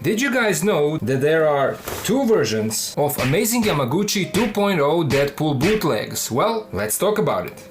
Did you guys know that there are two versions of amazing Yamaguchi 2.0 Deadpool bootlegs? Well, let's talk about it.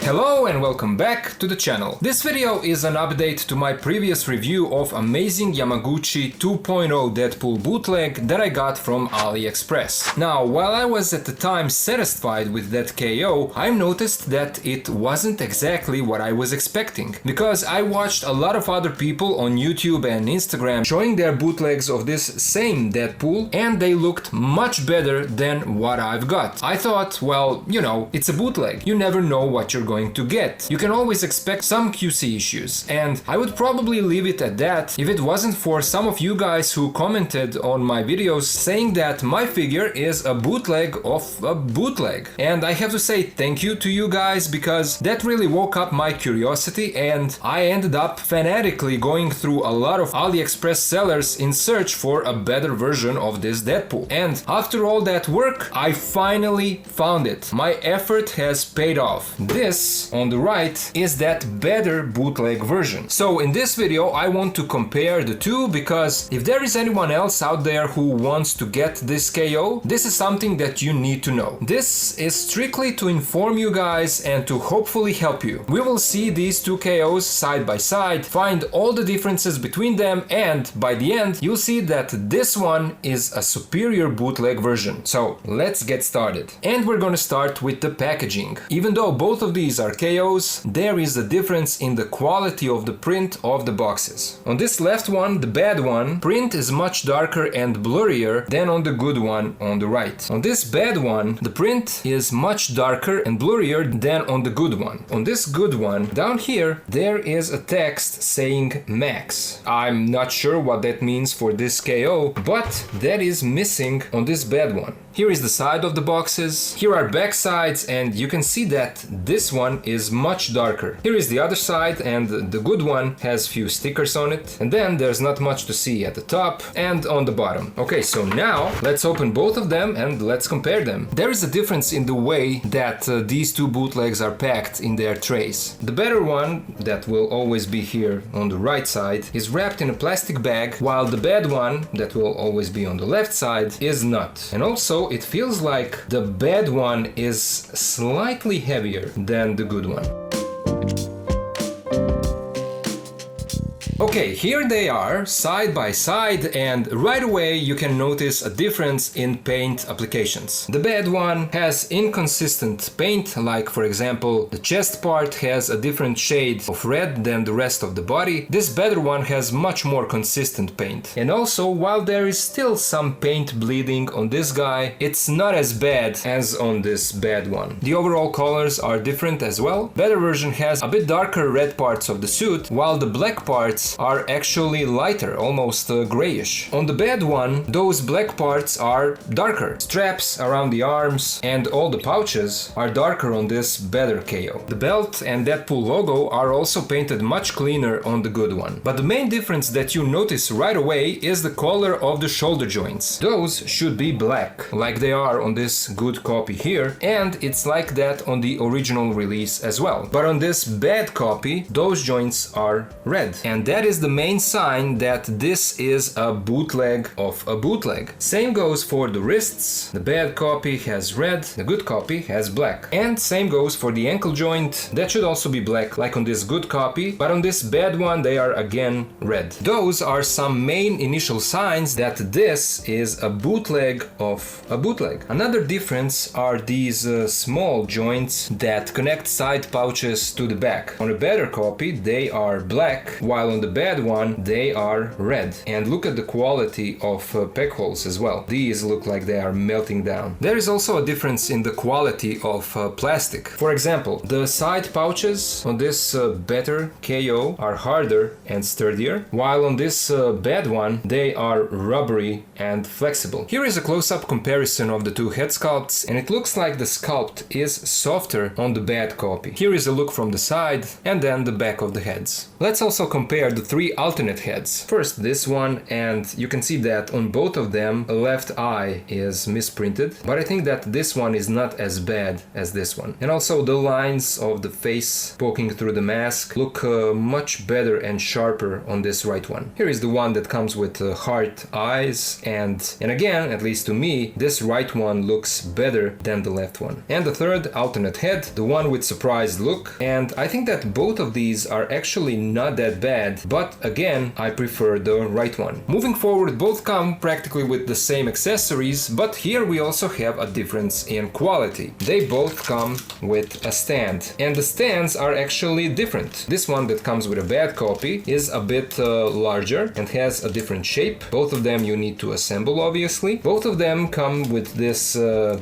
Hello and welcome back to the channel. This video is an update to my previous review of amazing Yamaguchi 2.0 Deadpool bootleg that I got from AliExpress. Now, while I was at the time satisfied with that KO, I noticed that it wasn't exactly what I was expecting, because I watched a lot of other people on YouTube and Instagram showing their bootlegs of this same Deadpool, and they looked much better than what I've got. I thought, well, you know, it's a bootleg. You never know what you're going to get. You can always expect some QC issues, and I would probably leave it at that if it wasn't for some of you guys who commented on my videos saying that my figure is a bootleg of a bootleg. And I have to say thank you to you guys, because that really woke up my curiosity, and I ended up fanatically going through a lot of AliExpress sellers in search for a better version of this Deadpool. And after all that work, I finally found it. My effort has paid off. This on the right is that better bootleg version. So in this video I want to compare the two, because if there is anyone else out there who wants to get this KO, this is something that you need to know. This is strictly to inform you guys and to hopefully help you. We will see these two KOs side by side, find all the differences between them, and by the end you'll see that this one is a superior bootleg version. So let's get started. And we're gonna start with the packaging. Even though both of these are KOs, there is a difference in the quality of the print of the boxes. On this left one, the bad one, print is much darker and blurrier than on the good one on the right. On this bad one, the print is much darker and blurrier than on the good one. On this good one, down here, there is a text saying Max. I'm not sure what that means for this KO, but that is missing on this bad one. Here is the side of the boxes, here are back sides, and you can see that this one is much darker. Here is the other side, and the good one has few stickers on it, and then there's not much to see at the top and on the bottom. Okay, so now let's open both of them and let's compare them. There is a difference in the way that these two bootlegs are packed in their trays. The better one, that will always be here on the right side, is wrapped in a plastic bag, while the bad one, that will always be on the left side, is not. And also it feels like the bad one is slightly heavier than the good one. Okay, here they are, side by side, and right away you can notice a difference in paint applications. The bad one has inconsistent paint, like for example, the chest part has a different shade of red than the rest of the body. This better one has much more consistent paint. And also, while there is still some paint bleeding on this guy, it's not as bad as on this bad one. The overall colors are different as well. Better version has a bit darker red parts of the suit, while the black parts are actually lighter, almost grayish. On the bad one, those black parts are darker. Straps around the arms and all the pouches are darker on this better KO. The belt and Deadpool logo are also painted much cleaner on the good one. But the main difference that you notice right away is the color of the shoulder joints. Those should be black, like they are on this good copy here, and it's like that on the original release as well. But on this bad copy, those joints are red, and that is the main sign that this is a bootleg of a bootleg. Same goes for the wrists. The bad copy has red, the good copy has black. And same goes for the ankle joint. That should also be black, like on this good copy, but on this bad one they are again red. Those are some main initial signs that this is a bootleg of a bootleg. Another difference are these small joints that connect side pouches to the back. On a better copy they are black, while on the bad one they are red. And look at the quality of peg holes as well. These look like they are melting down. There is also a difference in the quality of plastic. For example, the side pouches on this better KO are harder and sturdier, while on this bad one they are rubbery and flexible. Here is a close-up comparison of the two head sculpts, and it looks like the sculpt is softer on the bad copy. Here is a look from the side and then the back of the heads. Let's also compare are the three alternate heads. First this one, and you can see that on both of them a left eye is misprinted, but I think that this one is not as bad as this one. And also the lines of the face poking through the mask look much better and sharper on this right one. Here is the one that comes with heart eyes, and again, at least to me, this right one looks better than the left one. And the third alternate head, the one with surprised look, and I think that both of these are actually not that bad, but again, I prefer the right one. Moving forward, both come practically with the same accessories, but here we also have a difference in quality. They both come with a stand, and the stands are actually different. This one that comes with a bad copy is a bit larger and has a different shape. Both of them you need to assemble, obviously. Both of them come with this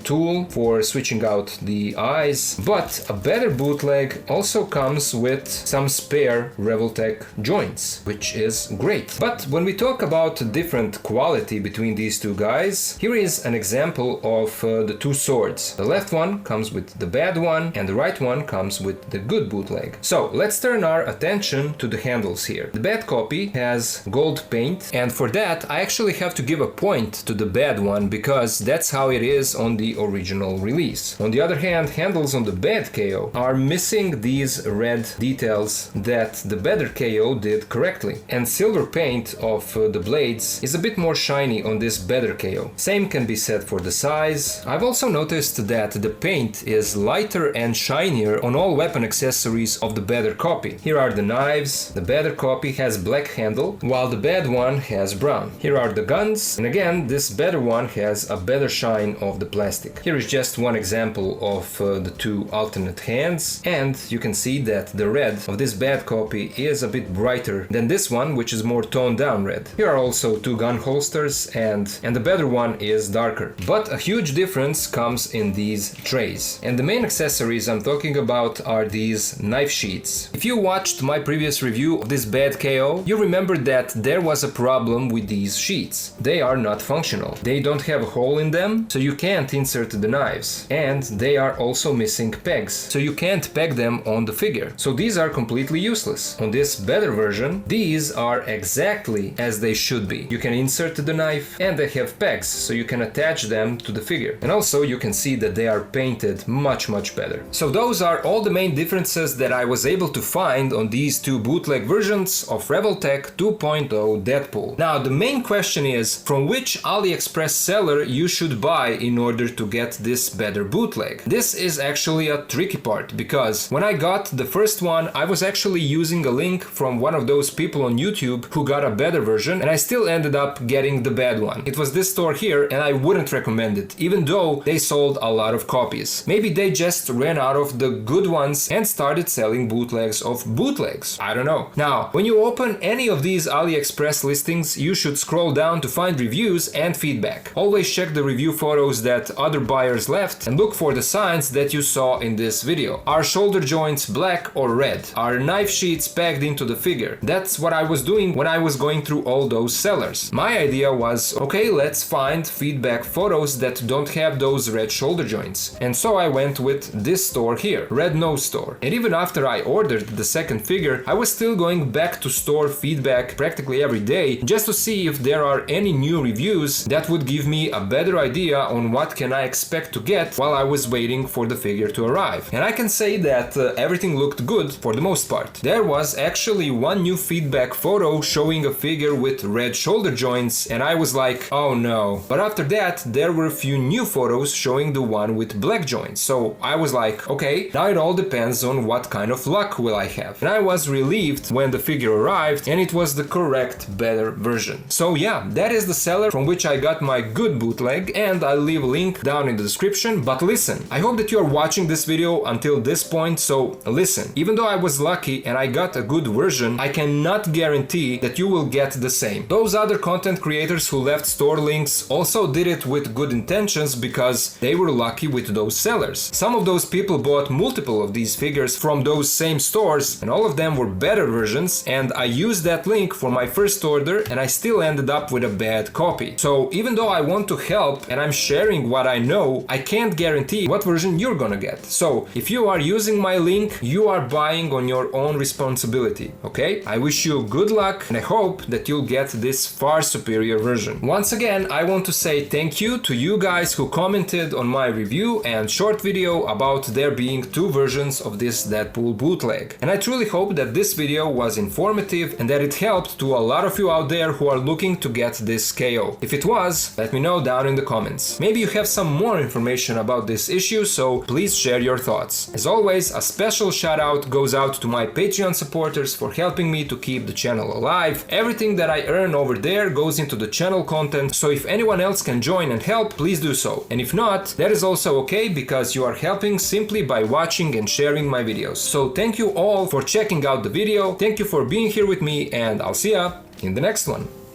tool for switching out the eyes, but a better bootleg also comes with some spare Revoltech joints, which is great. But when we talk about different quality between these two guys, here is an example of the two swords. The left one comes with the bad one and the right one comes with the good bootleg. So let's turn our attention to the handles here. The bad copy has gold paint, and for that I actually have to give a point to the bad one because that's how it is on the original release. On the other hand, handles on the bad KO are missing these red details that the better KO did correctly, and silver paint of the blades is a bit more shiny on this better KO. Same can be said for the size. I've also noticed that the paint is lighter and shinier on all weapon accessories of the better copy. Here are the knives. The better copy has black handle while the bad one has brown. Here are the guns, and again this better one has a better shine of the plastic. Here is just one example of the two alternate hands, and you can see that the red of this bad copy is a bit brighter than this one, which is more toned down red. Here are also two gun holsters, and the better one is darker. But a huge difference comes in these trays. And the main accessories I'm talking about are these knife sheets. If you watched my previous review of this bad KO, you remember that there was a problem with these sheets. They are not functional. They don't have a hole in them, so you can't insert the knives. And they are also missing pegs, so you can't peg them on the figure. So these are completely useless. On this better version, these are exactly as they should be. You can insert the knife and they have pegs, so you can attach them to the figure. And also you can see that they are painted much better. So those are all the main differences that I was able to find on these two bootleg versions of Revoltech 2.0 Deadpool. Now the main question is, from which AliExpress seller you should buy in order to get this better bootleg? This is actually a tricky part, because when I got the first one I was actually using a link from one of those people on YouTube who got a better version, and I still ended up getting the bad one. It was this store here, and I wouldn't recommend it, even though they sold a lot of copies. Maybe they just ran out of the good ones and started selling bootlegs of bootlegs. I don't know. Now, when you open any of these AliExpress listings, you should scroll down to find reviews and feedback. Always check the review photos that other buyers left and look for the signs that you saw in this video. Are shoulder joints black or red? Are knife sheets pegged into the figure? That's what I was doing when I was going through all those sellers. My idea was, okay, let's find feedback photos that don't have those red shoulder joints. And so I went with this store here, Red Nose Store. And even after I ordered the second figure, I was still going back to store feedback practically every day just to see if there are any new reviews that would give me a better idea on what can I expect to get while I was waiting for the figure to arrive. And I can say that everything looked good for the most part. There was actually one new feedback photo showing a figure with red shoulder joints, and I was like, oh no. But after that, there were a few new photos showing the one with black joints. So I was like, okay, now it all depends on what kind of luck will I have. And I was relieved when the figure arrived and it was the correct, better version. So yeah, that is the seller from which I got my good bootleg, and I'll leave a link down in the description. But listen, I hope that you are watching this video until this point, so listen. Even though I was lucky and I got a good version, I cannot guarantee that you will get the same. Those other content creators who left store links also did it with good intentions because they were lucky with those sellers. Some of those people bought multiple of these figures from those same stores, and all of them were better versions, and I used that link for my first order and I still ended up with a bad copy. So even though I want to help and I'm sharing what I know, I can't guarantee what version you're gonna get. So if you are using my link, you are buying on your own responsibility, okay? Anyway, I wish you good luck and I hope that you'll get this far superior version. Once again, I want to say thank you to you guys who commented on my review and short video about there being two versions of this Deadpool bootleg. And I truly hope that this video was informative and that it helped to a lot of you out there who are looking to get this KO. If it was, let me know down in the comments. Maybe you have some more information about this issue, so please share your thoughts. As always, a special shout out goes out to my Patreon supporters for helping me to keep the channel alive. Everything that I earn over there goes into the channel content, so if anyone else can join and help, please do so. And if not, that is also okay because you are helping simply by watching and sharing my videos. So thank you all for checking out the video, thank you for being here with me, and I'll see ya in the next one.